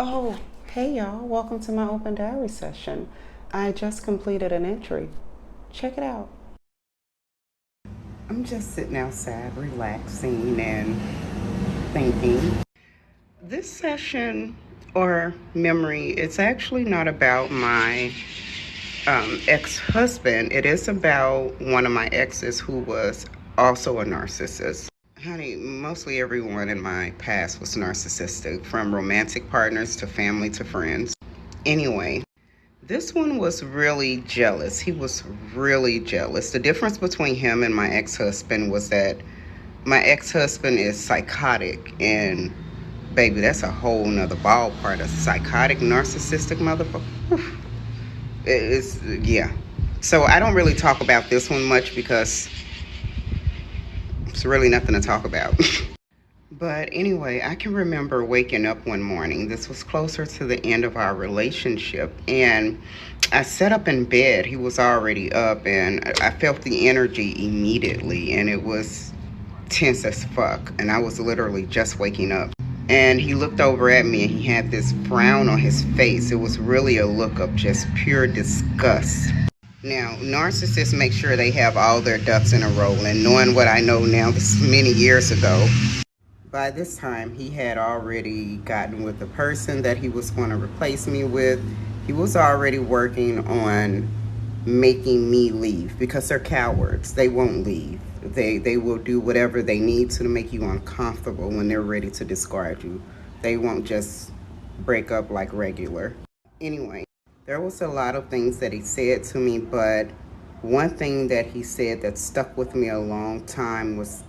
Oh, hey y'all, welcome to my open diary session. I just completed an entry. Check it out. I'm just sitting outside, relaxing and thinking. This session or memory, it's actually not about my ex-husband. It is about one of my exes who was also a narcissist. Honey, mostly everyone in my past was narcissistic, from romantic partners to family to friends. Anyway, this one was really jealous. He was really jealous. The difference between him and my ex-husband was that my ex-husband is psychotic, and baby, that's a whole nother ball part. A psychotic, narcissistic motherfucker. It's, yeah. So I don't really talk about this one much because it's really nothing to talk about. But anyway, I can remember waking up one morning. This was closer to the end of our relationship. And I sat up in bed. He was already up, and I felt the energy immediately. And it was tense as fuck. And I was literally just waking up. And he looked over at me, and he had this frown on his face. It was really a look of just pure disgust. Now, narcissists make sure they have all their ducks in a row. And knowing what I know now, this is many years ago, by this time, he had already gotten with the person that he was going to replace me with. He was already working on making me leave because they're cowards. They won't leave. They will do whatever they need to make you uncomfortable when they're ready to discard you. They won't just break up like regular. Anyway, there was a lot of things that he said to me, but one thing that he said that stuck with me a long time was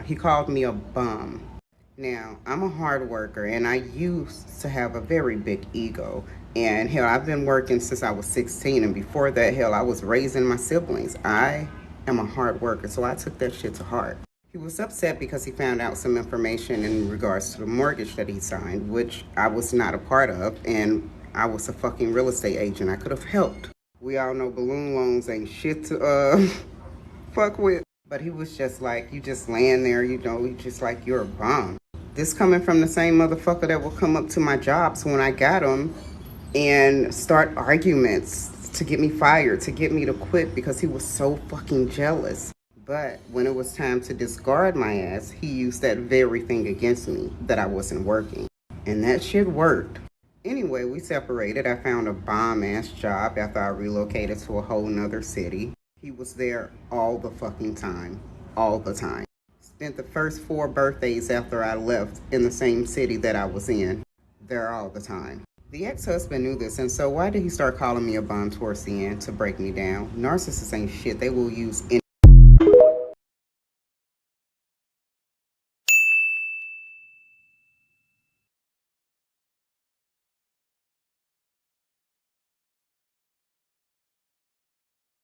he called me a bum. Now, I'm a hard worker, and I used to have a very big ego. And hell, I've been working since I was 16, and before that, hell, I was raising my siblings. I am a hard worker, so I took that shit to heart. He was upset because he found out some information in regards to the mortgage that he signed, which I was not a part of, and I was a fucking real estate agent. I could have helped. We all know balloon loans ain't shit to fuck with. But he was just like, you just laying there, you just like you're a bum. This coming from the same motherfucker that will come up to my jobs when I got him and start arguments to get me fired, to get me to quit because he was so fucking jealous. But when it was time to discard my ass, he used that very thing against me, that I wasn't working. And that shit worked. Anyway, we separated. I found a bomb-ass job after I relocated to a whole nother city. He was there all the fucking time. All the time. Spent the first 4 birthdays after I left in the same city that I was in. There all the time. The ex-husband knew this, and so why did he start calling me a bum towards the end to break me down? Narcissists ain't shit. They will use